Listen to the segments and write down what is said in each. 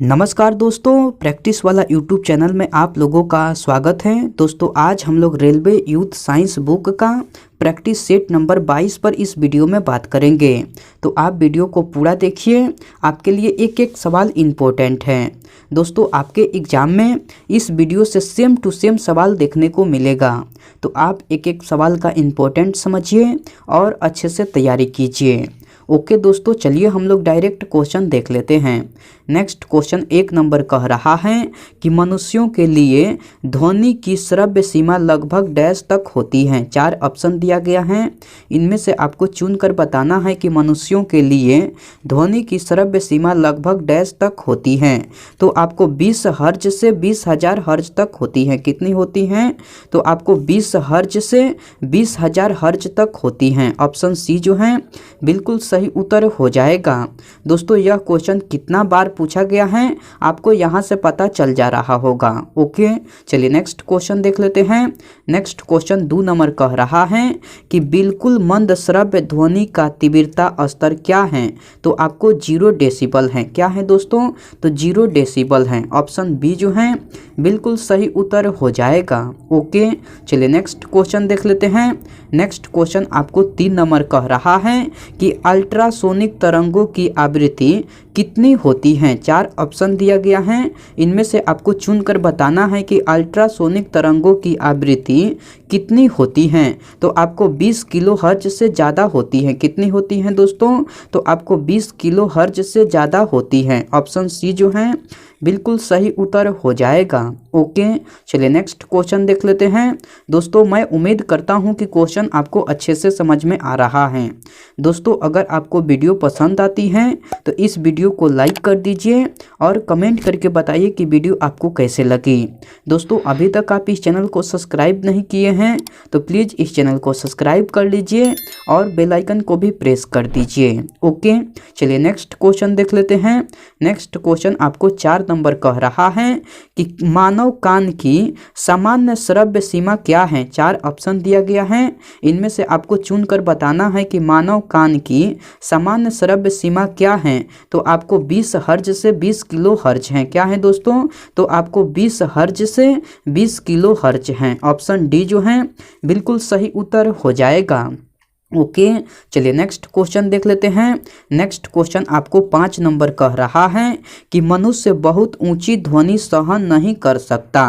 नमस्कार दोस्तों, प्रैक्टिस वाला यूट्यूब चैनल में आप लोगों का स्वागत है। दोस्तों आज हम लोग रेलवे यूथ साइंस बुक का प्रैक्टिस सेट नंबर 22 पर इस वीडियो में बात करेंगे। तो आप वीडियो को पूरा देखिए, आपके लिए एक एक सवाल इम्पोर्टेंट है। दोस्तों आपके एग्जाम में इस वीडियो से सेम टू सेम सवाल देखने को मिलेगा, तो आप एक एक सवाल का इम्पोर्टेंट समझिए और अच्छे से तैयारी कीजिए। ओके दोस्तों, चलिए हम लोग डायरेक्ट क्वेश्चन देख लेते हैं। नेक्स्ट क्वेश्चन 1 नंबर कह रहा है कि मनुष्यों के लिए ध्वनि की श्रव्य सीमा लगभग डैश तक होती है। 4 ऑप्शन दिया गया है, इनमें से आपको चुनकर बताना है कि मनुष्यों के लिए ध्वनि की श्रव्य सीमा लगभग डैश तक होती है। तो आपको 20 हर्ज से 20,000 हर्ज तक होती है। कितनी होती हैं? तो आपको 20 हर्ज से 20,000 हर्ज तक होती हैं। ऑप्शन सी जो है बिल्कुल सही उत्तर हो जाएगा। दोस्तों यह क्वेश्चन कितना बार पूछा गया है आपको यहाँ से पता चल जा रहा होगा। ओके, चलिए नेक्स्ट क्वेश्चन देख लेते हैं। नेक्स्ट क्वेश्चन 2 नंबर कह रहा है कि बिल्कुल मंद श्रव्य ध्वनि का तीव्रता स्तर क्या है? तो आपको 0 डेसिबल है। क्या है दोस्तों? तो 0 डेसिबल है। ऑप्शन बी जो है बिल्कुल सही उत्तर हो जाएगा। ओके, चलिए नेक्स्ट क्वेश्चन देख लेते हैं। नेक्स्ट क्वेश्चन आपको 3 नंबर कह रहा है कि अल्ट्रासोनिक तरंगों की आवृत्ति कितनी होती है? 4 ऑप्शन दिया गया है, इनमें से आपको चुनकर बताना है कि अल्ट्रासोनिक तरंगों की आवृत्ति कितनी होती है। तो आपको 20 किलो हर्ज से ज़्यादा होती है। कितनी होती है दोस्तों? तो आपको 20 किलो हर्ज से ज़्यादा होती है। ऑप्शन सी जो है बिल्कुल सही उत्तर हो जाएगा। ओके, चलिए नेक्स्ट क्वेश्चन देख लेते हैं। दोस्तों मैं उम्मीद करता हूं कि क्वेश्चन आपको अच्छे से समझ में आ रहा है। दोस्तों अगर आपको वीडियो पसंद आती है तो इस वीडियो को लाइक कर दीजिए और कमेंट करके बताइए कि वीडियो आपको कैसे लगी। दोस्तों अभी तक आप इस चैनल को सब्सक्राइब नहीं किए हैं तो प्लीज़ इस चैनल को सब्सक्राइब कर लीजिए और बेल आइकन को भी प्रेस कर दीजिए। ओके, चलिए नेक्स्ट क्वेश्चन देख लेते हैं। नेक्स्ट क्वेश्चन आपको 4 नंबर कह रहा है कि मानव कान की सामान्य श्रव्य सीमा क्या है? 4 ऑप्शन दिया गया है, इनमें से आपको चुनकर बताना है कि मानव कान की सामान्य श्रव्य सीमा क्या है। तो आपको 20 हर्ज से 20 किलो हर्ज है। क्या है दोस्तों? तो आपको 20 हर्ज से 20 किलो हर्ज है। ऑप्शन डी जो है बिल्कुल सही उत्तर हो जाएगा। ओके, चलिए नेक्स्ट क्वेश्चन देख लेते हैं। नेक्स्ट क्वेश्चन आपको 5 नंबर कह रहा है कि मनुष्य बहुत ऊंची ध्वनि सहन नहीं कर सकता।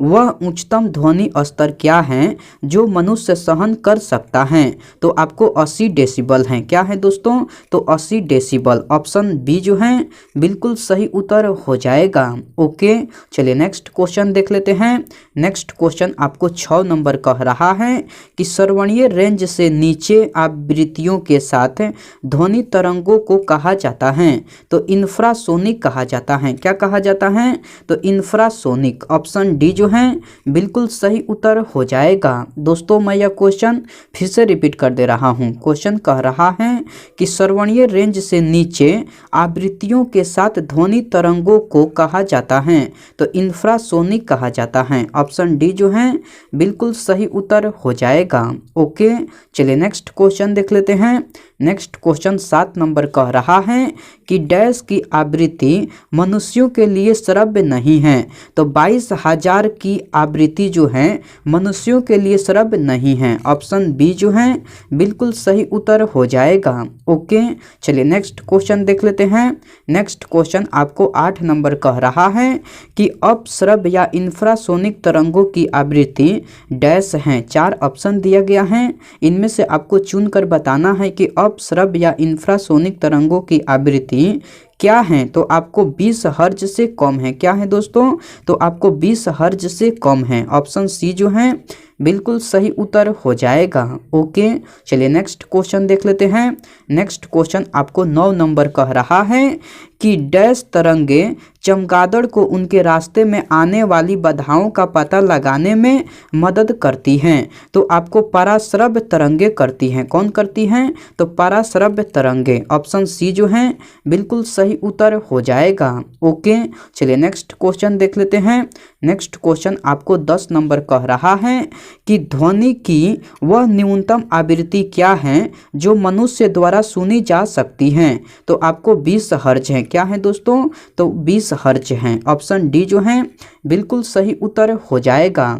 वह उच्चतम ध्वनि स्तर क्या है जो मनुष्य सहन कर सकता है? तो आपको 80 डेसिबल है। क्या है दोस्तों? तो 80 डेसिबल। ऑप्शन बी जो है बिल्कुल सही उत्तर हो जाएगा। ओके, चलिए नेक्स्ट क्वेश्चन देख लेते हैं। नेक्स्ट क्वेश्चन आपको 6 नंबर कह रहा है कि श्रवणीय रेंज से नीचे आवृत्तियों के साथ ध्वनि तरंगों को कहा जाता है। तो इंफ्रासोनिक कहा जाता है। क्या कहा जाता है? तो इंफ्रासोनिक। ऑप्शन डी जो है बिल्कुल सही उत्तर हो जाएगा। दोस्तों मैं यह क्वेश्चन फिर से रिपीट कर दे रहा हूँ। क्वेश्चन कह रहा है कि श्रवणीय रेंज से नीचे आवृत्तियों के साथ ध्वनि तरंगों को कहा जाता है। तो इंफ्रासोनिक कहा जाता है। ऑप्शन डी जो है बिल्कुल सही उत्तर हो जाएगा। ओके, चलिए नेक्स्ट क्वेश्चन देख लेते हैं। नेक्स्ट क्वेश्चन 7 नंबर कह रहा है कि डैश की आवृत्ति मनुष्यों के लिए श्रव्य नहीं है। तो 22,000 की आवृत्ति जो है मनुष्यों के लिए श्रव्य नहीं है। ऑप्शन बी जो है बिल्कुल सही उत्तर हो जाएगा। ओके, चलिए नेक्स्ट क्वेश्चन देख लेते हैं। नेक्स्ट क्वेश्चन आपको 8 नंबर कह रहा है कि अपश्रव्य या इंफ्रासोनिक तरंगों की आवृत्ति डैश हैं। 4 ऑप्शन दिया गया है, इनमें से आपको चुनकर बताना है कि अपश्रव्य या इंफ्रासोनिक तरंगों की आवृत्ति क्या है। तो आपको 20 हर्ज से कम है। क्या है दोस्तों? तो आपको 20 हर्ज से कम है। ऑप्शन सी जो है बिल्कुल सही उत्तर हो जाएगा। ओके, चलिए नेक्स्ट क्वेश्चन देख लेते हैं। नेक्स्ट क्वेश्चन आपको 9 नंबर कह रहा है कि डैश तरंगे चमगादड़ को उनके रास्ते में आने वाली बाधाओं का पता लगाने में मदद करती हैं। तो आपको पराश्रव्य तरंगे करती हैं। कौन करती हैं? तो पराश्रव्य तरंगे। ऑप्शन सी जो है बिल्कुल सही उत्तर हो जाएगा। ओके, चलिए नेक्स्ट क्वेश्चन देख लेते हैं। नेक्स्ट क्वेश्चन आपको 10 नंबर कह रहा है कि ध्वनि की वह न्यूनतम आवृत्ति क्या है जो मनुष्य द्वारा सुनी जा सकती है। तो आपको 20 हर्ज है। क्या है दोस्तों? तो 20 हर्ट्ज हैं। ऑप्शन डी जो है बिल्कुल सही उत्तर हो जाएगा।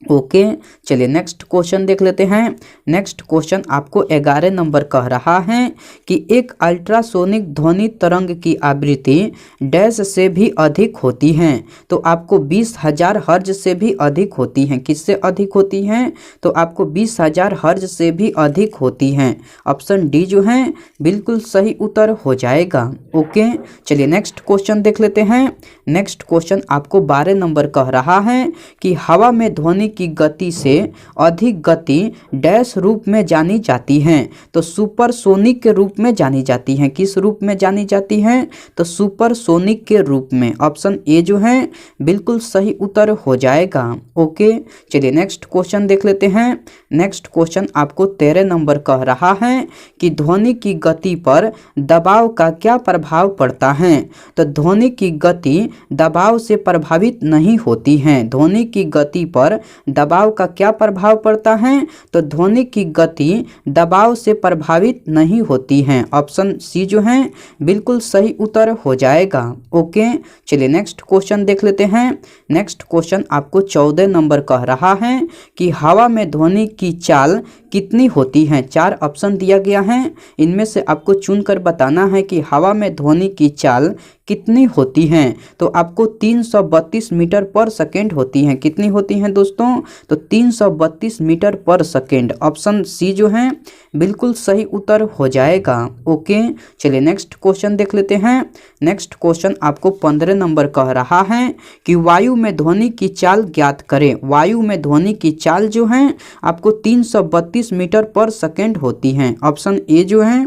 ओके, चलिए नेक्स्ट क्वेश्चन देख लेते हैं। नेक्स्ट क्वेश्चन आपको 11 नंबर कह रहा है कि एक अल्ट्रासोनिक ध्वनि तरंग की आवृत्ति डैश से भी अधिक होती है। तो आपको 20,000 हर्ज से भी अधिक होती हैं। किससे अधिक होती हैं? तो आपको 20,000 हर्ज से भी अधिक होती हैं। ऑप्शन डी जो है बिल्कुल सही उत्तर हो जाएगा। ओके, चलिए नेक्स्ट क्वेश्चन देख लेते हैं। नेक्स्ट क्वेश्चन आपको 12 नंबर कह रहा है कि हवा में ध्वनि की गति से अधिक गति डैश रूप में जानी जाती है। तो सुपरसोनिक के रूप में जानी जाती है। किस रूप में जानी जाती है? तो सुपरसोनिक के रूप में। ऑप्शन ए जो है बिल्कुल सही उत्तर हो जाएगा। ओके, चलिए नेक्स्ट क्वेश्चन देख लेते हैं। नेक्स्ट क्वेश्चन आपको 13 नंबर कह रहा है कि ध्वनि की गति पर दबाव का क्या प्रभाव पड़ता है? तो ध्वनि की गति दबाव से प्रभावित नहीं होती है। ध्वनि की गति पर दबाव का क्या प्रभाव पड़ता है? तो ध्वनि की गति दबाव से प्रभावित नहीं होती है। ऑप्शन सी जो है बिल्कुल सही उत्तर हो जाएगा। ओके, चलिए नेक्स्ट क्वेश्चन देख लेते हैं। नेक्स्ट क्वेश्चन आपको 14 नंबर कह रहा है कि हवा में ध्वनि की चाल कितनी होती है? 4 ऑप्शन दिया गया है, इनमें से आपको चुनकर बताना है कि हवा में ध्वनि की चाल कितनी होती हैं। तो आपको 332 मीटर पर सेकेंड होती हैं। कितनी होती हैं दोस्तों? तो 332 मीटर पर सेकेंड। ऑप्शन सी जो है बिल्कुल सही उत्तर हो जाएगा। ओके, चलिए नेक्स्ट क्वेश्चन देख लेते हैं। नेक्स्ट क्वेश्चन आपको 15 नंबर कह रहा है कि वायु में ध्वनि की चाल ज्ञात करें। वायु में ध्वनि की चाल जो है आपको 332 मीटर पर सेकेंड होती हैं। ऑप्शन ए जो है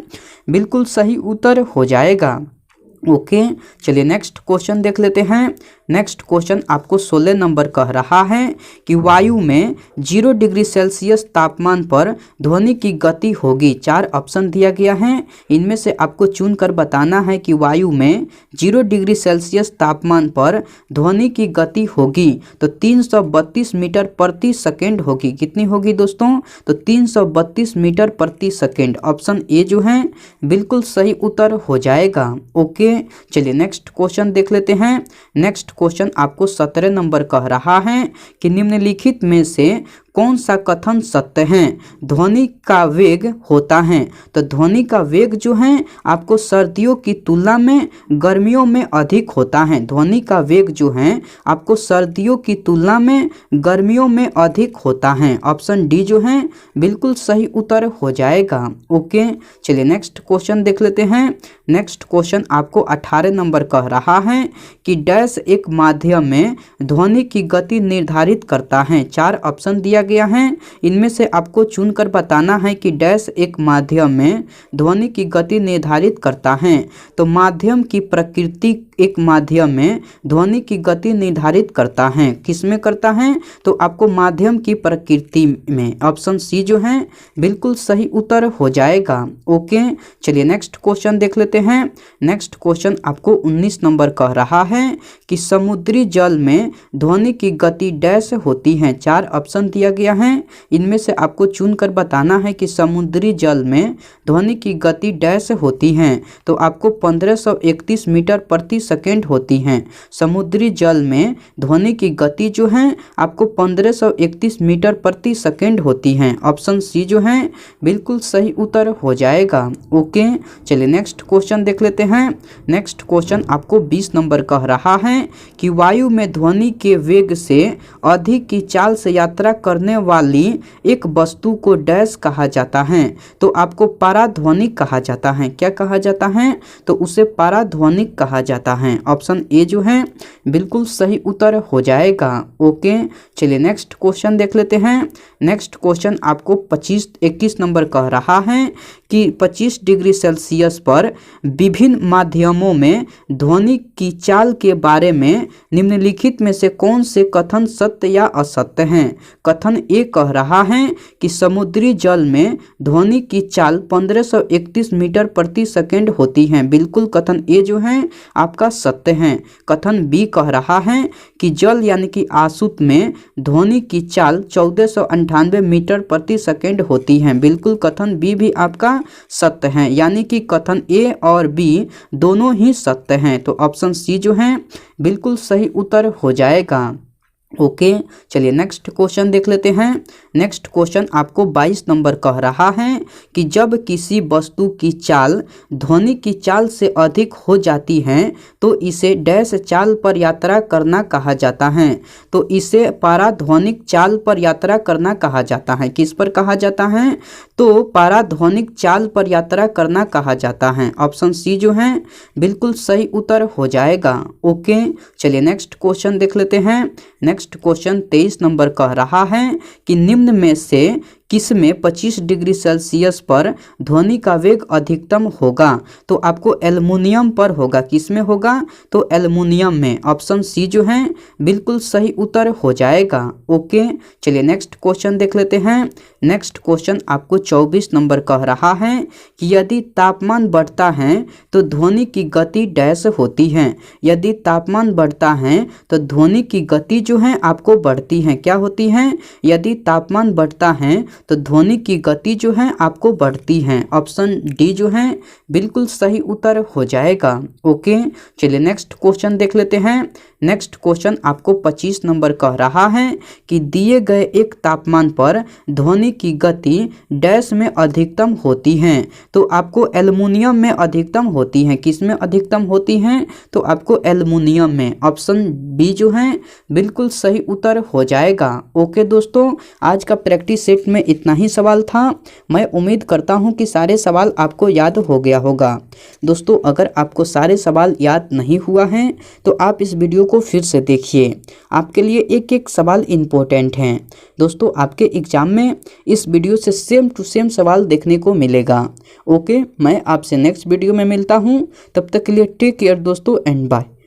बिल्कुल सही उत्तर हो जाएगा। ओके, चलिए नेक्स्ट क्वेश्चन देख लेते हैं। नेक्स्ट क्वेश्चन आपको 16 नंबर कह रहा है कि वायु में 0 डिग्री सेल्सियस तापमान पर ध्वनि की गति होगी। 4 ऑप्शन दिया गया है, इनमें से आपको चुनकर बताना है कि वायु में 0 डिग्री सेल्सियस तापमान पर ध्वनि की गति होगी। तो 332 मीटर प्रति सेकेंड होगी। कितनी होगी दोस्तों? तो 332 मीटर प्रति सेकेंड। ऑप्शन ए जो है बिल्कुल सही उत्तर हो जाएगा। ओके, चलिए नेक्स्ट क्वेश्चन देख लेते हैं। नेक्स्ट क्वेश्चन आपको 17 नंबर कह रहा है कि निम्नलिखित में से कौन सा कथन सत्य है? ध्वनि का वेग होता है। तो ध्वनि का वेग जो है आपको सर्दियों की तुलना में गर्मियों में अधिक होता है। ध्वनि का वेग जो है आपको सर्दियों की तुलना में गर्मियों में अधिक होता है। ऑप्शन डी जो है बिल्कुल सही उत्तर हो जाएगा। ओके, चलिए नेक्स्ट क्वेश्चन देख लेते हैं। नेक्स्ट क्वेश्चन आपको 18 नंबर कह रहा है कि डैश एक माध्यम में ध्वनि की गति निर्धारित करता है। 4 ऑप्शन दिया गया है, इनमें से आपको चुनकर बताना है कि डैश एक माध्यम में ध्वनि की गति निर्धारित करता है। तो माध्यम की प्रकृति एक माध्यम में ध्वनि की गति निर्धारित करता है। किस में करता है? तो आपको माध्यम की प्रकृति में। ऑप्शन सी जो है बिल्कुल सही उत्तर हो जाएगा। ओके, चलिए नेक्स्ट क्वेश्चन देख लेते हैं। नेक्स्ट क्वेश्चन आपको 19 नंबर कह रहा है कि समुद्री जल में ध्वनि की गति डैश होती है। 4 ऑप्शन दिया गया है, इनमें से आपको चुनकर बताना है कि समुद्री जल में ध्वनि की गति डैश होती है। तो आपको 1531 मीटर प्रति सेकेंड होती हैं। समुद्री जल में ध्वनि की गति जो है आपको 1531 मीटर प्रति सेकेंड होती हैं। ऑप्शन सी जो है बिल्कुल सही उत्तर हो जाएगा। ओके, चलिए नेक्स्ट क्वेश्चन देख लेते हैं। नेक्स्ट क्वेश्चन आपको 20 नंबर कह रहा है कि वायु में ध्वनि के वेग से अधिक की चाल से यात्रा करने वाली एक वस्तु को डैश कहा जाता है। तो आपको पाराध्वनिक कहा जाता है। क्या कहा जाता है? तो उसे पाराध्वनिक कहा जाता है। ऑप्शन ए जो है बिल्कुल सही उत्तर हो जाएगा। ओके, चलिए नेक्स्ट क्वेश्चन देख लेते हैं। नेक्स्ट क्वेश्चन आपको 21 नंबर कह रहा है कि 25 डिग्री सेल्सियस पर विभिन्न माध्यमों में ध्वनि की चाल के बारे में में निम्नलिखित में से कौन से कथन सत्य या असत्य हैं। कथन ए कह रहा है कि समुद्री जल में ध्वनि की चाल 1531 मीटर प्रति सेकंड होती है। बिल्कुल कथन ए जो है आपका सत्य है। कथन बी कह रहा है कि जल यानी कि आसुत में ध्वनि की चाल 1498 मीटर प्रति सेकंड होती है। बिल्कुल कथन बी भी आपका सत्य है, यानी कि कथन ए और बी दोनों ही सत्य हैं। तो ऑप्शन सी जो है बिल्कुल सही उत्तर हो जाएगा। ओके, चलिए नेक्स्ट क्वेश्चन देख लेते हैं। नेक्स्ट क्वेश्चन आपको 22 नंबर कह रहा है कि जब किसी वस्तु की चाल ध्वनि की चाल से अधिक हो जाती है तो इसे डैश चाल पर यात्रा करना कहा जाता है। तो इसे पाराध्वनिक चाल पर यात्रा करना कहा जाता है। किस पर कहा जाता है? तो पाराध्वनिक चाल पर यात्रा करना कहा जाता है। ऑप्शन सी जो है बिल्कुल सही उत्तर हो जाएगा। ओके, चलिए नेक्स्ट क्वेश्चन देख लेते हैं। नेक्स्ट क्वेश्चन 23 नंबर कह रहा है कि निम्न में से किस में 25 डिग्री सेल्सियस पर ध्वनि का वेग अधिकतम होगा? तो आपको एल्युमिनियम पर होगा। किस में होगा? तो एल्युमिनियम में। ऑप्शन सी जो है बिल्कुल सही उत्तर हो जाएगा। ओके, चलिए नेक्स्ट क्वेश्चन देख लेते हैं। नेक्स्ट क्वेश्चन आपको 24 नंबर कह रहा है कि यदि तापमान बढ़ता है तो ध्वनि की गति डैश होती है। यदि तापमान बढ़ता है तो ध्वनि की गति जो है आपको बढ़ती है। क्या होती है? यदि तापमान बढ़ता है तो ध्वनि की गति जो है आपको बढ़ती है। ऑप्शन डी जो है बिल्कुल सही उत्तर हो जाएगा। ओके, चलिए नेक्स्ट क्वेश्चन देख लेते हैं। नेक्स्ट क्वेश्चन आपको 25 नंबर कह रहा है कि दिए गए एक तापमान पर ध्वनि की गति डैश में अधिकतम होती है। तो आपको एल्युमिनियम में अधिकतम होती है। किस में अधिकतम होती है? तो आपको एल्युमिनियम में। ऑप्शन बी जो है बिल्कुल सही उत्तर हो जाएगा। ओके दोस्तों, आज का प्रैक्टिस सेट में इतना ही सवाल था। मैं उम्मीद करता हूं कि सारे सवाल आपको याद हो गया होगा। दोस्तों, अगर आपको सारे सवाल याद नहीं हुआ है तो आप इस वीडियो को फिर से देखिए। आपके लिए एक एक सवाल इम्पोर्टेंट हैं। दोस्तों, आपके एग्जाम में इस वीडियो से सेम टू सेम सवाल देखने को मिलेगा। ओके, मैं आपसे नेक्स्ट वीडियो में मिलता हूं। तब तक के लिए टेक केयर दोस्तों एंड बाय।